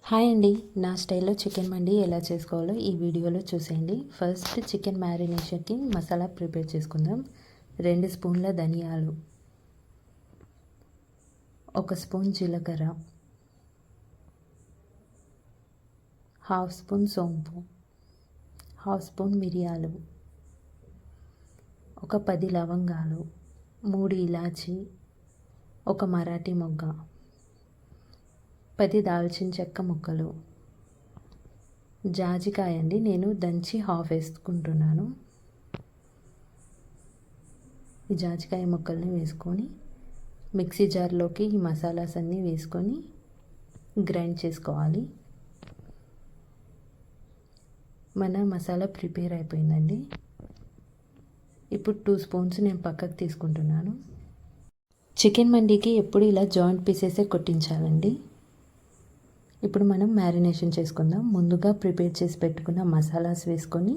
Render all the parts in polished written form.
Hi అండి, నా స్టైల్లో చికెన్ మండి ఎలా చేసుకోవాలో ఈ వీడియోలో చూసేయండి. ఫస్ట్ చికెన్ మ్యారినేషన్కి మసాలా ప్రిపేర్ చేసుకుందాం. 2 స్పూన్ల ధనియాలు, 1 స్పూన్ జీలకర్ర, 1/2 స్పూన్ సోంపు, 1/2 స్పూన్ మిరియాలు, ఒక 10 లవంగాలు, 3 ఇలాచి, 1 మరాఠీ మొగ్గ, 10 దాల్చిన చెక్క ముక్కలు, జాజికాయ అండి, నేను దంచి హాఫ్ వేసుకుంటున్నాను. ఈ జాజికాయ ముక్కల్ని వేసుకొని మిక్సీ జార్లోకి ఈ మసాలాస్ అన్నీ వేసుకొని గ్రైండ్ చేసుకోవాలి. మన మసాలా ప్రిపేర్ అయిపోయిందండి. ఇప్పుడు 2 స్పూన్స్ నేను పక్కకు తీసుకుంటున్నాను. చికెన్ మండీకి ఎప్పుడు ఇలా జాయింట్ పీసెసే కొట్టించాలండి. ఇప్పుడు మనం మ్యారినేషన్ చేసుకుందాం. ముందుగా ప్రిపేర్ చేసి పెట్టుకున్న మసాలాస్ వేసుకొని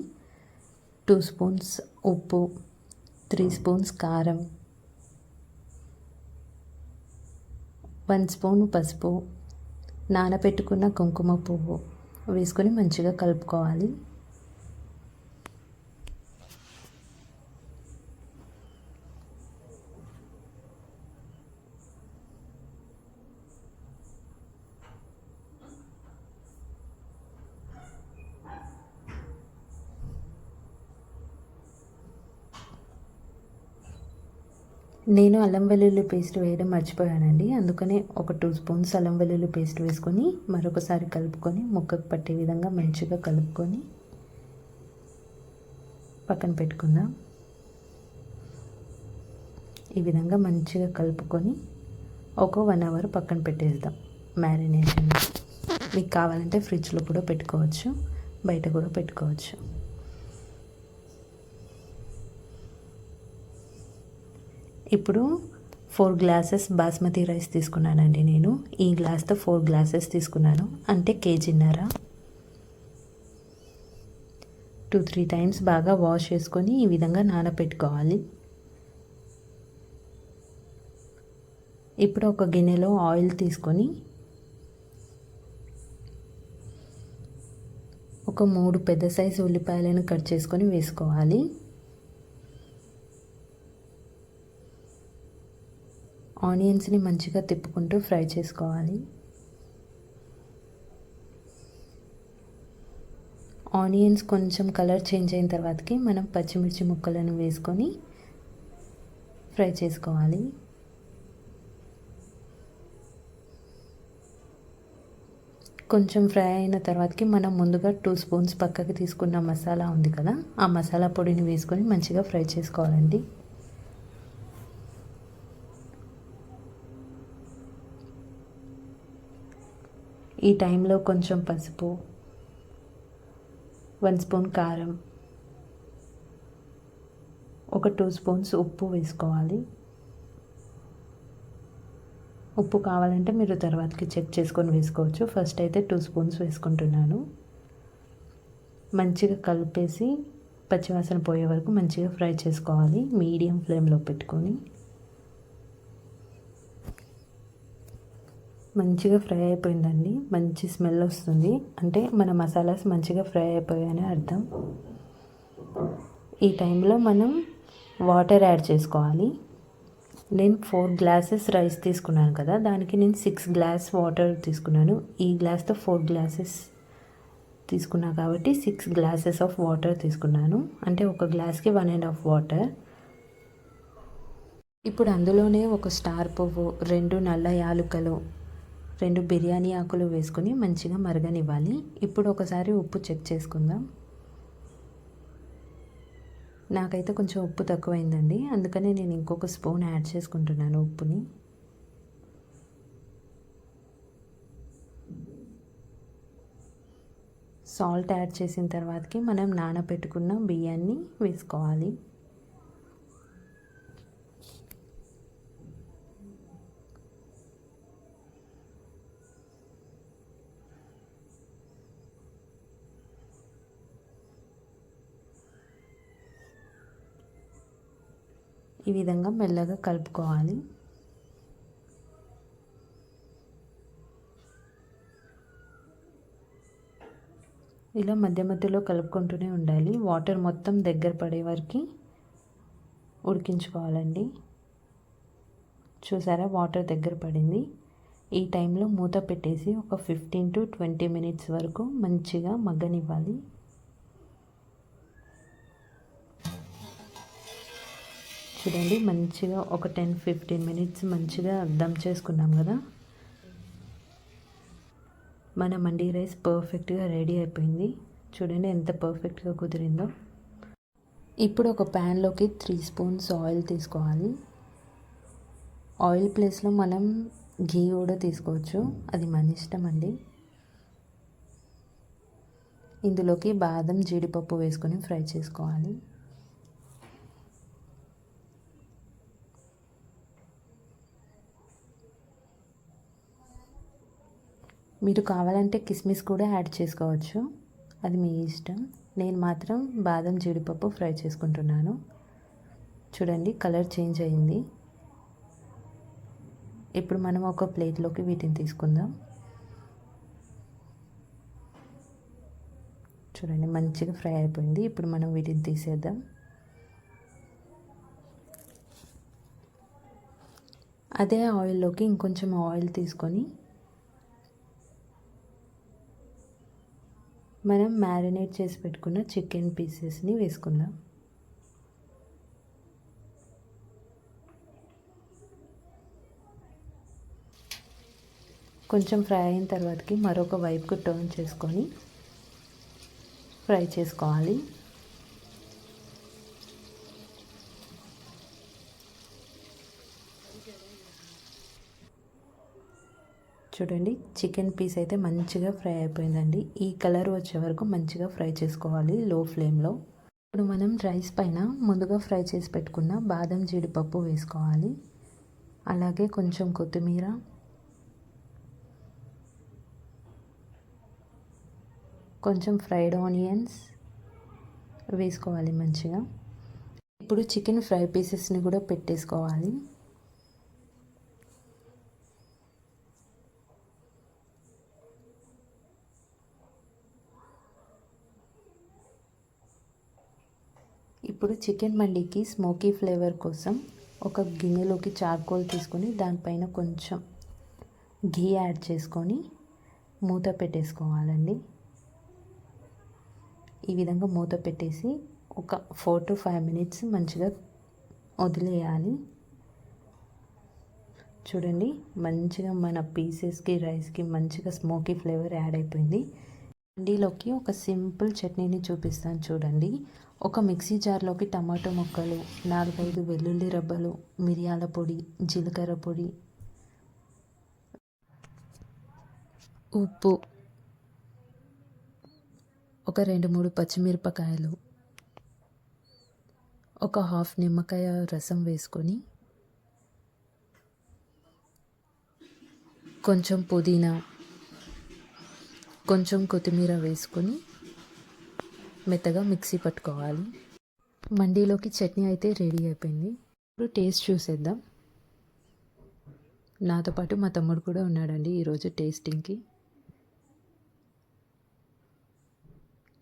2 స్పూన్స్ ఉప్పు, 3 స్పూన్స్ కారం, 1 స్పూన్ పసుపు, నానబెట్టుకున్న కుంకుమ పువ్వు వేసుకొని మంచిగా కలుపుకోవాలి. నేను అల్లం వెల్లుల్లి పేస్ట్ వేయడం మర్చిపోయానండి. అందుకనే ఒక 2 స్పూన్స్ అల్లం వెల్లుల్లి పేస్ట్ వేసుకొని మరొకసారి కలుపుకొని ముక్కకు పట్టే విధంగా మంచిగా కలుపుకొని పక్కన పెట్టుకుందాం. ఈ విధంగా మంచిగా కలుపుకొని ఒక 1 అవర్ పక్కన పెట్టేద్దాం మ్యారినేషన్. మీకు కావాలంటే ఫ్రిడ్జ్లో కూడా పెట్టుకోవచ్చు, బయట కూడా పెట్టుకోవచ్చు. ఇప్పుడు 4 గ్లాసెస్ బాస్మతి రైస్ తీసుకున్నానండి. నేను ఈ గ్లాస్తో 4 గ్లాసెస్ తీసుకున్నాను, అంటే కేజీన్నర. 2-3 టైమ్స్ బాగా వాష్ చేసుకొని ఈ విధంగా నానబెట్టుకోవాలి. ఇప్పుడు ఒక గిన్నెలో ఆయిల్ తీసుకొని ఒక 3 పెద్ద సైజు ఉల్లిపాయలను కట్ చేసుకొని వేసుకోవాలి. ఆనియన్స్ని మంచిగా తిప్పుకుంటూ ఫ్రై చేసుకోవాలి. ఆనియన్స్ కొంచెం కలర్ చేంజ్ అయిన తర్వాతకి మనం పచ్చిమిర్చి ముక్కలను వేసుకొని ఫ్రై చేసుకోవాలి. కొంచెం ఫ్రై అయిన తర్వాతకి మనం ముందుగా 2 స్పూన్స్ పక్కకి తీసుకున్న మసాలా ఉంది కదా, ఆ మసాలా పొడిని వేసుకొని మంచిగా ఫ్రై చేసుకోవాలండి. ఈ టైంలో కొంచెం పసుపు, 1 స్పూన్ కారం, ఒక 2 స్పూన్స్ ఉప్పు వేసుకోవాలి. ఉప్పు కావాలంటే మీరు తర్వాతకి చెక్ చేసుకొని వేసుకోవచ్చు. ఫస్ట్ అయితే 2 స్పూన్స్ వేసుకుంటున్నాను. మంచిగా కలిపేసి పచ్చివాసన పోయే వరకు మంచిగా ఫ్రై చేసుకోవాలి మీడియం ఫ్లేమ్లో పెట్టుకొని. మంచిగా ఫ్రై అయిపోయిందండి, మంచి స్మెల్ వస్తుంది, అంటే మన మసాలాస్ మంచిగా ఫ్రై అయిపోయాయని అర్థం. ఈ టైంలో మనం వాటర్ యాడ్ చేసుకోవాలి. నేను 4 గ్లాసెస్ రైస్ తీసుకున్నాను కదా, దానికి నేను 6 గ్లాస్ వాటర్ తీసుకున్నాను. ఈ గ్లాస్తో 4 గ్లాసెస్ తీసుకున్నా కాబట్టి 6 గ్లాసెస్ ఆఫ్ వాటర్ తీసుకున్నాను, అంటే ఒక గ్లాస్కి 1.5 వాటర్. ఇప్పుడు అందులోనే ఒక స్టార్ పువ్వు, 2 నల్ల యాలుకలు, 2 బిర్యానీ ఆకులు వేసుకొని మంచిగా మరగనివ్వాలి. ఇప్పుడు ఒకసారి ఉప్పు చెక్ చేసుకుందాం. నాకైతే కొంచెం ఉప్పు తక్కువైందండి, అందుకనే నేను ఇంకొక స్పూన్ యాడ్ చేసుకుంటున్నాను ఉప్పుని. సాల్ట్ యాడ్ చేసిన తర్వాతకి మనం నానబెట్టుకున్న బియ్యాన్ని వేసుకోవాలి. ఈ విధంగా మెల్లగా కలుపుకోవాలి. ఇలా మధ్య మధ్యలో కలుపుకుంటూనే ఉండాలి. వాటర్ మొత్తం దగ్గర పడే వరకు ఉడికించుకోవాలండి. చూసారా, వాటర్ దగ్గర పడింది. ఈ టైంలో మూత పెట్టేసి ఒక 15 to 20 మినిట్స్ వరకు మంచిగా మగ్గనివ్వాలి. చూడండి, మంచిగా ఒక 10-15 మినిట్స్ మంచిగా దమ్ చేసుకున్నాం కదా. మన మండీ రైస్ పర్ఫెక్ట్గా రెడీ అయిపోయింది. చూడండి ఎంత పర్ఫెక్ట్గా కుదిరిందో. ఇప్పుడు ఒక ప్యాన్లోకి 3 స్పూన్స్ ఆయిల్ తీసుకోవాలి. ఆయిల్ ప్లేస్లో మనం ఘీ కూడా తీసుకోవచ్చు, అది మన ఇష్టం అండి. ఇందులోకి బాదం జీడిపప్పు వేసుకొని ఫ్రై చేసుకోవాలి. మీరు కావాలంటే కిస్మిస్ కూడా యాడ్ చేసుకోవచ్చు, అది మీ ఇష్టం. నేను మాత్రం బాదం జీడిపప్పు ఫ్రై చేసుకుంటున్నాను. చూడండి, కలర్ చేంజ్ అయింది. ఇప్పుడు మనం ఒక ప్లేట్లోకి వీటిని తీసుకుందాం. చూడండి, మంచిగా ఫ్రై అయిపోయింది. ఇప్పుడు మనం వీటిని తీసేద్దాం. అదే ఆయిల్లోకి ఇంకొంచెం ఆయిల్ తీసుకొని మనం మ్యారినేట్ చేసి పెట్టుకున్న చికెన్ పీసెస్ని వేసుకుందాం. కొంచెం ఫ్రై అయిన తర్వాతకి మరొక వైపుకు టర్న్ చేసుకొని ఫ్రై చేసుకోవాలి. చూడండి, చికెన్ పీస్ అయితే మంచిగా ఫ్రై అయిపోయిందండి. ఈ కలర్ వచ్చే వరకు మంచిగా ఫ్రై చేసుకోవాలి లో ఫ్లేమ్లో. ఇప్పుడు మనం రైస్ పైన ముందుగా ఫ్రై చేసి పెట్టుకున్న బాదం జీడిపప్పు వేసుకోవాలి. అలాగే కొంచెం కొత్తిమీర, కొంచెం ఫ్రైడ్ ఆనియన్స్ వేసుకోవాలి మంచిగా. ఇప్పుడు చికెన్ ఫ్రై పీసెస్ని కూడా పెట్టేసుకోవాలి. ఇప్పుడు చికెన్ మండీకి స్మోకీ ఫ్లేవర్ కోసం ఒక గిన్నెలోకి చార్కోల్ తీసుకొని దానిపైన కొంచెం ఘీ యాడ్ చేసుకొని మూత పెట్టేసుకోవాలండి. ఈ విధంగా మూత పెట్టేసి ఒక 4 to 5 మినిట్స్ మంచిగా వదిలేయాలి. చూడండి, మంచిగా మన పీసెస్కి రైస్కి మంచిగా స్మోకీ ఫ్లేవర్ యాడ్ అయిపోయింది. మండీలోకి ఒక సింపుల్ చట్నీని చూపిస్తాను చూడండి. ఒక మిక్సీ జార్లోకి టమాటో ముక్కలు, 4-5 వెల్లుల్లి రబ్బలు, మిరియాల పొడి, జీలకర్ర పొడి, ఉప్పు, ఒక 2-3 పచ్చిమిరపకాయలు, ఒక హాఫ్ నిమ్మకాయ రసం వేసుకొని కొంచెం పుదీనా, కొంచెం కొత్తిమీర వేసుకొని మెత్తగా మిక్సీ పట్టుకోవాలి. మండీలోకి చట్నీ అయితే రెడీ అయిపోయింది. ఇప్పుడు టేస్ట్ చూసేద్దాం. నాతో పాటు మా తమ్ముడు కూడా ఉన్నాడండి ఈరోజు టేస్టింగ్కి.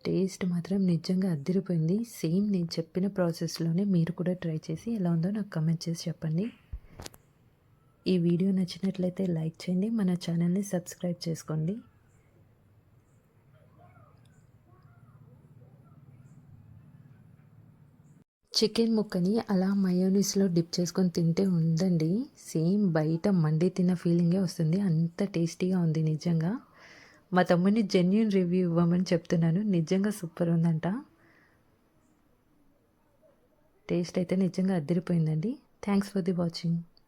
టేస్ట్ మాత్రం నిజంగా అదిరిపోయింది. సేమ్ నేను చెప్పిన ప్రాసెస్లోనే మీరు కూడా ట్రై చేసి ఎలా ఉందో నాకు కమెంట్ చేసి చెప్పండి. ఈ వీడియో నచ్చినట్లయితే లైక్ చేయండి, మన ఛానల్ని సబ్స్క్రైబ్ చేసుకోండి. చికెన్ ముక్కని అలా మయోనీస్లో డిప్ చేసుకొని తింటే ఉందండి, సేమ్ బయట మండి తిన్న ఫీలింగే వస్తుంది. అంత టేస్టీగా ఉంది నిజంగా. మా తమ్ముడిని జెన్యూన్ రివ్యూ ఇవ్వమని చెప్తున్నాను. నిజంగా సూపర్ ఉందంట. టేస్ట్ అయితే నిజంగా అదిరిపోయిందండి. Thanks for the watching.